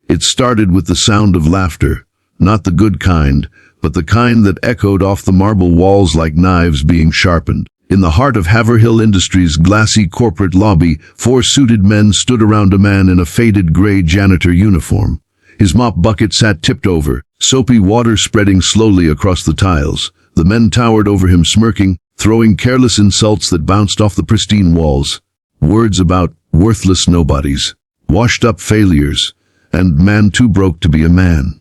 It started with the sound of laughter, not the good kind, but the kind that echoed off the marble walls like knives being sharpened. In the heart of Haverhill Industries' glassy corporate lobby, 4 suited men stood around a man in a faded gray janitor uniform. His mop bucket sat tipped over, soapy water spreading slowly across the tiles. The men towered over him smirking, throwing careless insults that bounced off the pristine walls. Words about worthless nobodies, washed-up failures, and man too broke to be a man.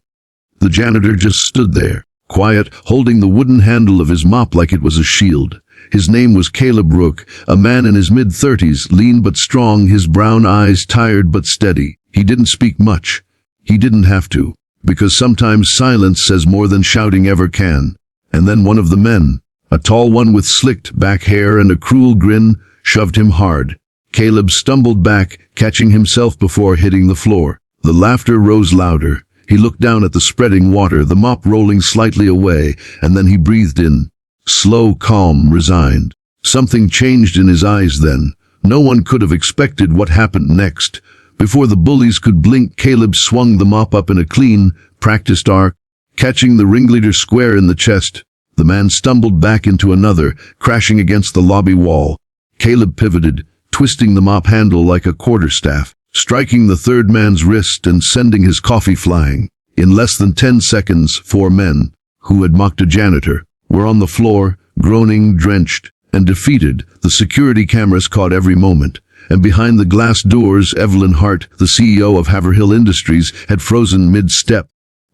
The janitor just stood there, quiet, holding the wooden handle of his mop like it was a shield. His name was Caleb Rook, a man in his mid-30s, lean but strong, his brown eyes tired but steady. He didn't speak much. He didn't have to, because sometimes silence says more than shouting ever can. And then one of the men, a tall one with slicked back hair and a cruel grin, shoved him hard. Caleb stumbled back, catching himself before hitting the floor. The laughter rose louder. He looked down at the spreading water, the mop rolling slightly away, and then he breathed in. Slow, calm, resigned. Something changed in his eyes then. No one could have expected what happened next. Before the bullies could blink, Caleb swung the mop up in a clean, practiced arc, catching the ringleader square in the chest. The man stumbled back into another, crashing against the lobby wall. Caleb pivoted, twisting the mop handle like a quarterstaff, striking the third man's wrist and sending his coffee flying. In less than 10 seconds, 4 men, who had mocked a janitor, were on the floor, groaning, drenched, and defeated. The security cameras caught every moment, and behind the glass doors, Evelyn Hart, the CEO of Haverhill Industries, had frozen mid-step,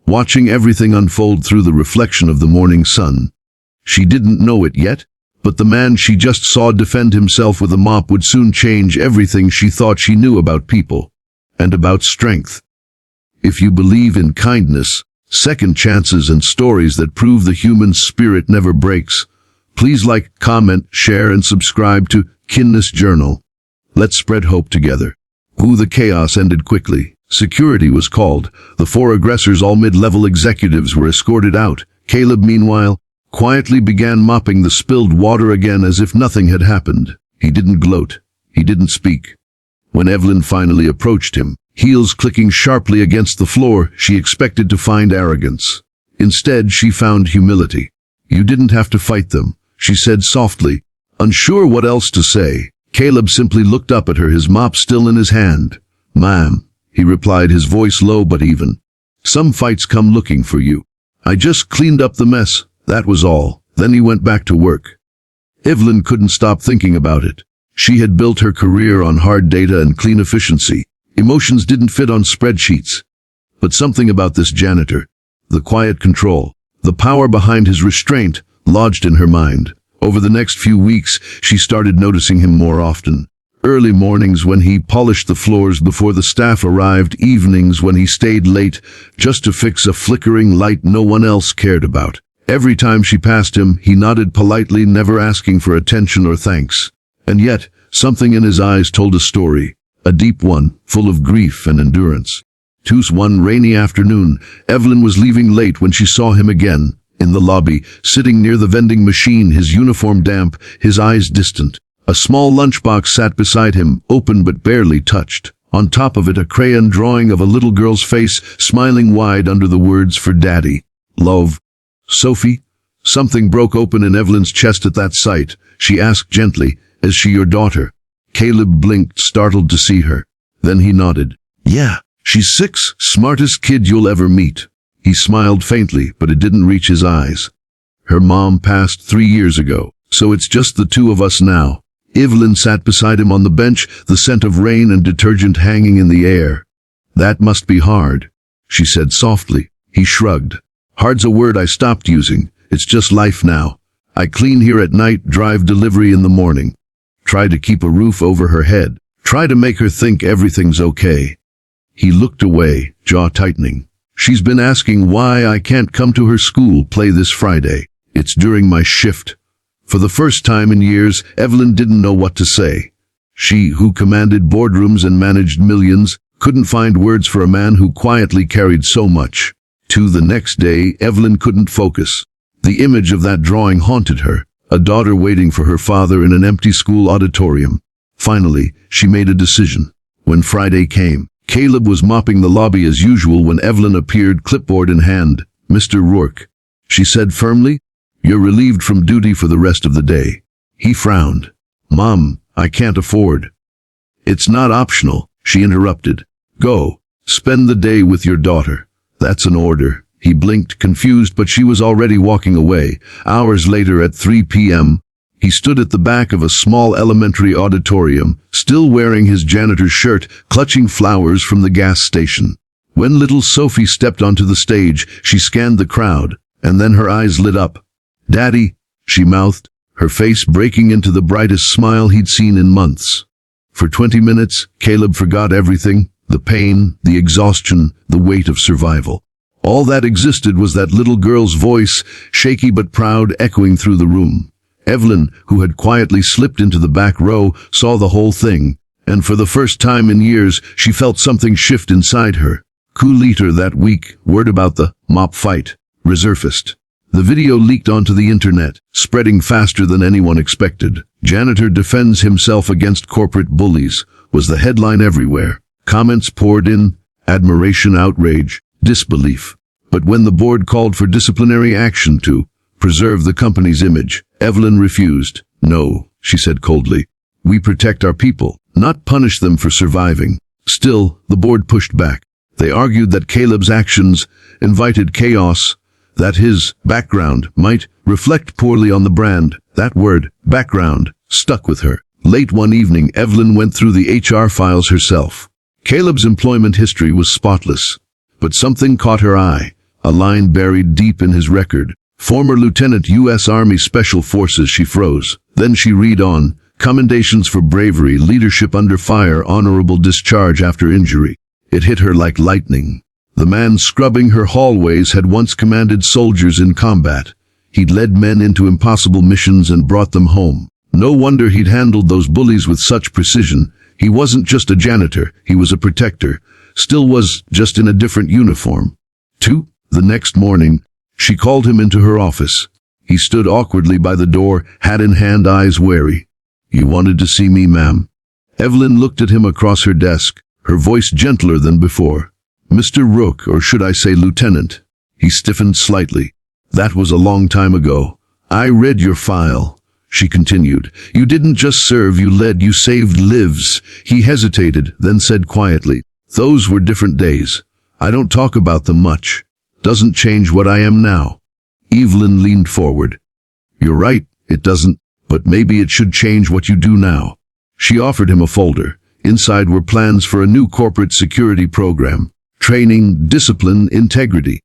watching everything unfold through the reflection of the morning sun. She didn't know it yet, but the man she just saw defend himself with a mop would soon change everything she thought she knew about people, and about strength. If you believe in kindness, second chances, and stories that prove the human spirit never breaks, please like, comment, share, and subscribe to Kindness Journal. Let's spread hope together. The chaos ended quickly. Security was called. The 4 aggressors, all mid-level executives, were escorted out. Caleb, meanwhile, quietly began mopping the spilled water again as if nothing had happened. He didn't gloat. He didn't speak. When Evelyn finally approached him, heels clicking sharply against the floor, she expected to find arrogance. Instead, she found humility. "You didn't have to fight them," she said softly, unsure what else to say. Caleb simply looked up at her, his mop still in his hand. "Ma'am," he replied, his voice low but even. "Some fights come looking for you. I just cleaned up the mess, that was all." Then he went back to work. Evelyn couldn't stop thinking about it. She had built her career on hard data and clean efficiency. Emotions didn't fit on spreadsheets. But something about this janitor, the quiet control, the power behind his restraint, lodged in her mind. Over the next few weeks, she started noticing him more often. Early mornings when he polished the floors before the staff arrived, evenings when he stayed late just to fix a flickering light no one else cared about. Every time she passed him, he nodded politely, never asking for attention or thanks. And yet, something in his eyes told a story, a deep one, full of grief and endurance. One rainy afternoon, Evelyn was leaving late when she saw him again, in the lobby, sitting near the vending machine, his uniform damp, his eyes distant. A small lunchbox sat beside him, open but barely touched. On top of it, a crayon drawing of a little girl's face, smiling wide under the words "For Daddy. Love." "Sophie?" Something broke open in Evelyn's chest at that sight. She asked gently, "Is she your daughter?" Caleb blinked, startled to see her. Then he nodded. "Yeah, she's 6, smartest kid you'll ever meet." He smiled faintly, but it didn't reach his eyes. "Her mom passed 3 years ago, so it's just the 2 of us now." Evelyn sat beside him on the bench, the scent of rain and detergent hanging in the air. "That must be hard," she said softly. He shrugged. "Hard's a word I stopped using. It's just life now. I clean here at night, drive delivery in the morning. Try to keep a roof over her head. Try to make her think everything's okay." He looked away, jaw tightening. "She's been asking why I can't come to her school play this Friday. It's during my shift." For the first time in years, Evelyn didn't know what to say. She, who commanded boardrooms and managed millions, couldn't find words for a man who quietly carried so much. The next day, Evelyn couldn't focus. The image of that drawing haunted her, a daughter waiting for her father in an empty school auditorium. Finally, she made a decision. When Friday came, Caleb was mopping the lobby as usual when Evelyn appeared, clipboard in hand. "Mr. Rourke," she said firmly, "you're relieved from duty for the rest of the day." He frowned. "Mom, I can't afford." "It's not optional," she interrupted. "Go, spend the day with your daughter." "That's an order." He blinked, confused, but she was already walking away. Hours later at 3 p.m., he stood at the back of a small elementary auditorium, still wearing his janitor's shirt, clutching flowers from the gas station. When little Sophie stepped onto the stage, she scanned the crowd, and then her eyes lit up. "Daddy," she mouthed, her face breaking into the brightest smile he'd seen in months. For 20 minutes, Caleb forgot everything, the pain, the exhaustion, the weight of survival. All that existed was that little girl's voice, shaky but proud, echoing through the room. Evelyn, who had quietly slipped into the back row, saw the whole thing, and for the first time in years, she felt something shift inside her. Coup later that week, word about the mop fight resurfaced. The video leaked onto the internet, spreading faster than anyone expected. "Janitor defends himself against corporate bullies" was the headline everywhere. Comments poured in, admiration, outrage, disbelief. But when the board called for disciplinary action to preserve the company's image, Evelyn refused. "No," she said coldly. "We protect our people, not punish them for surviving." Still, the board pushed back. They argued that Caleb's actions invited chaos, that his background might reflect poorly on the brand. That word, background, stuck with her. Late one evening, Evelyn went through the HR files herself. Caleb's employment history was spotless. But something caught her eye, a line buried deep in his record. "Former Lieutenant U.S. Army Special Forces." She froze. Then she read on. "Commendations for bravery, leadership under fire, honorable discharge after injury." It hit her like lightning. The man scrubbing her hallways had once commanded soldiers in combat. He'd led men into impossible missions and brought them home. No wonder he'd handled those bullies with such precision. He wasn't just a janitor, he was a protector. Still was, just in a different uniform. The next morning, she called him into her office. He stood awkwardly by the door, hat in hand, eyes wary. "You wanted to see me, ma'am?" Evelyn looked at him across her desk, her voice gentler than before. "Mr. Rourke, or should I say Lieutenant?" He stiffened slightly. "That was a long time ago. I read your file," she continued. "You didn't just serve, you led, you saved lives." He hesitated, then said quietly, "Those were different days. I don't talk about them much. Doesn't change what I am now." Evelyn leaned forward. "You're right, it doesn't, but maybe it should change what you do now." She offered him a folder. Inside were plans for a new corporate security program. Training, discipline, integrity.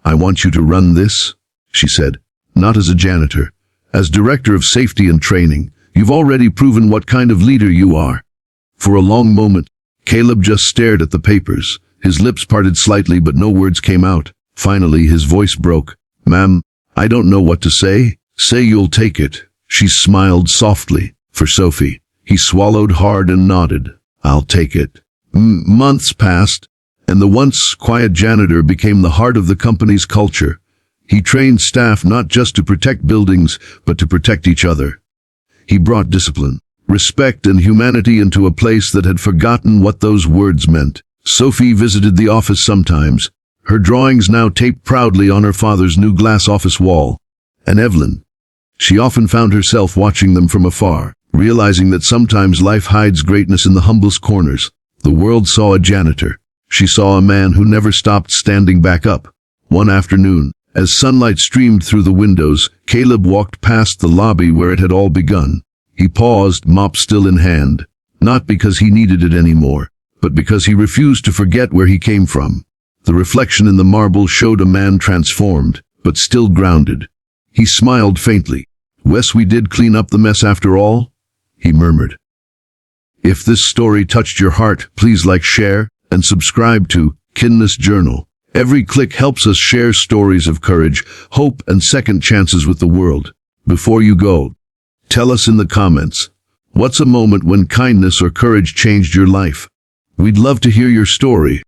"I want you to run this," she said. "Not as a janitor. As Director of Safety and Training. You've already proven what kind of leader you are." For a long moment, Caleb just stared at the papers. His lips parted slightly, but no words came out. Finally, his voice broke. "Ma'am, I don't know what to say." "Say you'll take it." She smiled softly. "For Sophie." He swallowed hard and nodded. "I'll take it." Months passed, and the once quiet janitor became the heart of the company's culture. He trained staff not just to protect buildings, but to protect each other. He brought discipline, respect, and humanity into a place that had forgotten what those words meant. Sophie visited the office sometimes, her drawings now taped proudly on her father's new glass office wall. And Evelyn. She often found herself watching them from afar, realizing that sometimes life hides greatness in the humblest corners. The world saw a janitor. She saw a man who never stopped standing back up. One afternoon, as sunlight streamed through the windows, Caleb walked past the lobby where it had all begun. He paused, mop still in hand, not because he needed it anymore, but because he refused to forget where he came from. The reflection in the marble showed a man transformed, but still grounded. He smiled faintly. "Wes, we did clean up the mess after all," he murmured. If this story touched your heart, please like, share, and subscribe to Kindness Journal. Every click helps us share stories of courage, hope, and second chances with the world. Before you go, tell us in the comments, what's a moment when kindness or courage changed your life? We'd love to hear your story.